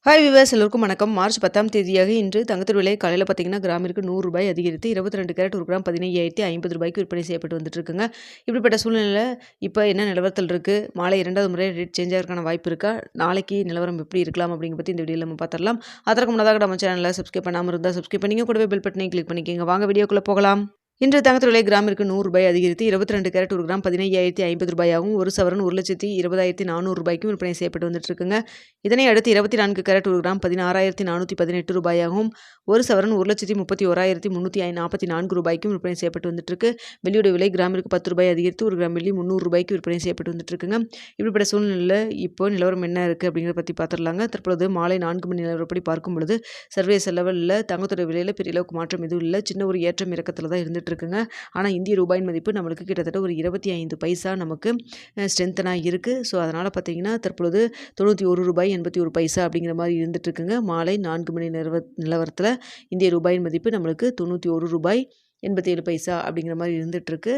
Hi viewers எல்லோருக்கும் வணக்கம். March 10ஆம் தேதியாக இன்று தங்கத்தின் விலை காலையில் பார்த்தீங்கன்னா கிராமிற்கு ரூ. 100 அதிகரித்து 22 கேரட் 1 கிராம் 15,050 விற்பனை செய்யப்பட்டு வந்துட்டு இருக்குங்க. இப்படிப்பட்ட சூழ்நிலையில் இப்போ என்ன நிலவரத்தில் இருக்குது, மாலை 2வது முறை ரேட் சேஞ்ச் ஆகிறதுக்கான வாய்ப்பு இருக்கா, நாளைக்கு நிலவரம் எப்படி இருக்கலாம் அப்படிங்கிற பற்றி இந்த வீடியோவில் நம்ம பார்த்துடலாம். அதற்கு முன்னதாக நம்ம சேனலில் சப்ஸ்கிரைப் பண்ணாமல் இருந்தால் சப்ஸ்கிரைப் பண்ணிங்க, கூடவே பெல் பட்டனை கிளிக் பண்ணிக்கோங்க. வாங்க வீடியோக்குள்ளே போகலாம். இன்று தங்கத்தின் விலை கிராமிற்கு ரூ. 100 அதிகரித்து 22 கேரட் 1 கிராம் 15,050 ஒரு சவரன் 1,20,400 விற்பனை செய்யப்பட்டு வந்துட்டு இருக்குங்க. இதனை அடுத்து 24 கேரட் 1 கிராம் 16,418 ஒரு சவரன் 1,31,344 விற்பனை செய்யப்பட்டு வந்துட்டு இருக்கு. வெள்ளியோட விலை கிராமிற்கு ரூ. 10 அதிகரித்து 1 கிராம் வெள்ளி ரூ. 300 விற்பனை செய்யப்பட்டு வந்துட்டு இருக்குங்க. இப்படிப்பட்ட சூழ்நிலையில் இப்போ நிலவரம் என்ன இருக்குது அப்படிங்கிறத பற்றி பார்த்துடலாங்க. தற்பொழுது மாலை 4 மணி நிலவரப்படி பார்க்கும் பொழுது சர்வதேச லெவலில் தங்கத்தோட விலையில் பெரிய அளவுக்கு மாற்றம் எதுவும் இல்லை. சின்ன ஒரு ஏற்றம் இறக்கத்தில் தான் இருந்துட்டு இருக்குங்க. ஆனால் இந்திய ரூபாயின் மதிப்பு நம்மளுக்கு கிட்டத்தட்ட ஒரு 25 பைசா நமக்கு ஸ்ட்ரென்த்தனாக இருக்குது. ஸோ அதனால் பார்த்தீங்கன்னா தற்பொழுது ரூ. 91.81 அப்படிங்கிற மாதிரி இருந்துட்டு இருக்குங்க. மாலை 4 மணி நிலவரத்தில் இந்திய ரூபாயின் மதிப்பு நம்மளுக்கு ரூ. 91.87 அப்படிங்கிற மாதிரி இருந்துகிட்ருக்கு.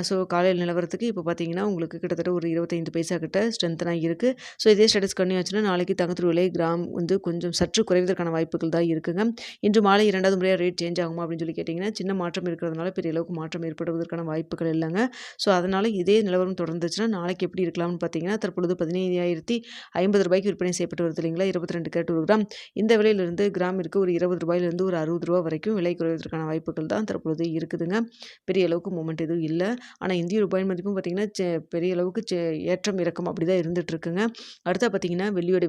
ஸோ காலையில் நிலவரத்துக்கு இப்போ பார்த்தீங்கன்னா உங்களுக்கு கிட்டத்தட்ட ஒரு 25 பைசா கிட்ட ஸ்ட்ரென்த்தனாக இருக்குது. ஸோ இதே ஸ்டேட்டஸ் கன்னியூ ஆச்சுன்னா நாளைக்கு தங்கத்தோட விலை கிராம் கொஞ்சம் சற்று குறைவதற்கான வாய்ப்புகள் தான் இருக்குங்க. இன்று மாலை 2வது முறையாக ரேட் சேஞ்ச் ஆகுமா அப்படின்னு சொல்லி கேட்டிங்கன்னா சின்ன மாற்றம் இருக்கிறதுனால பெரிய அளவுக்கு மாற்றம் ஏற்படுவதற்கான வாய்ப்புகள் இல்லைங்க. ஸோ அதனால் இதே நிலவரம் தொடர்ந்துச்சுன்னா நாளைக்கு எப்படி இருக்கலாம்னு பார்த்தீங்கன்னா தற்பொழுது 15,050 விற்பனை செய்யப்பட்டு வருது இல்லைங்களா, 22 கேரட் 1 கிராம். இந்த விலையிலிருந்து கிராமிற்கு ஒரு ரூ. 20 ஒரு ரூ. 60 வரைக்கும் விலை குறைவதற்கான வாய்ப்புகள் தான் தற்பொழுது இருக்குதுங்க. பெரிய அளவுக்கு மூமெண்ட் எதுவும் இல்லை. ஆனால் இந்திய ரூபாய் மதிப்பும் பார்த்தீங்கன்னா பெரிய அளவுக்கு ஏற்றம் இறக்கம் அப்படி தான் இருந்துட்டு இருக்குங்க. அடுத்தா பார்த்தீங்கன்னா வெள்ளியோட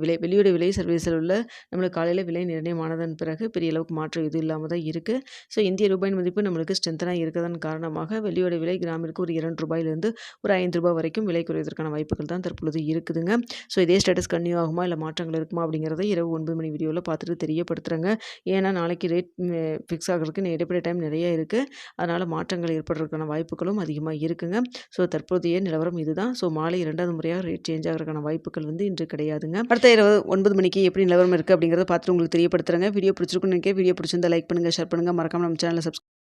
விலை சர்வதேச அளவில் நம்மளுக்கு காலையில் விலை நிர்ணயமானதன் பிறகு பெரிய அளவுக்கு மாற்றம் எதுவும் இல்லாமல் தான் இருக்குது. ஸோ இந்திய ரூபாயின் மதிப்பு நம்மளுக்கு ஸ்ட்ரென்த்தனாக இருக்கிறதன் காரணமாக வெள்ளியோட விலை கிராமிற்கு ஒரு ரூ. 2 ஒரு ரூ. 5 வரைக்கும் விலை குறைவதற்கான வாய்ப்புகள் தான் தற்பொழுது இருக்குதுங்க. ஸோ இதே ஸ்டேட்டஸ் கன்னியூ ஆகுமா இல்லை மாற்றங்கள் இருக்குமா அப்படிங்கிறத இரவு 9 மணி வீடியோவில் பார்த்துட்டு தெரியப்படுத்துகிறேங்க. ஏன்னா நாளைக்கு ரேட் ஃபிக்ஸ் ஆகிறதுக்கு இடைப்பட்ட டைம் நிறைய இருக்குது. அதனால் மாற்றங்கள் ஏற்படுறதுக்கான வாய்ப்புகளும் அதிகமாக இருக்குங்க. ஸோ தற்போதைய நிலவரம் இதுதான். ஸோ மாலை 2வது முறையாக ரேட் சேஞ்ச் ஆகிறதுக்கான வாய்ப்புகள் இன்று கிடையாதுங்க. அடுத்த இரவு 9 மணிக்கு எப்படி நிலவரம் இருக்குது அப்படிங்கிறத பார்த்துட்டு உங்களுக்கு தெரியப்படுத்துகிறேங்க. வீடியோ பிடிச்சிருக்குன்னு நினைக்கிறேன். வீடியோ பிடிச்சிருந்தா லைக் பண்ணுங்கள், ஷேர் பண்ணுங்கள், மறக்காம நம்ம சேனலை சப்ஸ்கிரைப்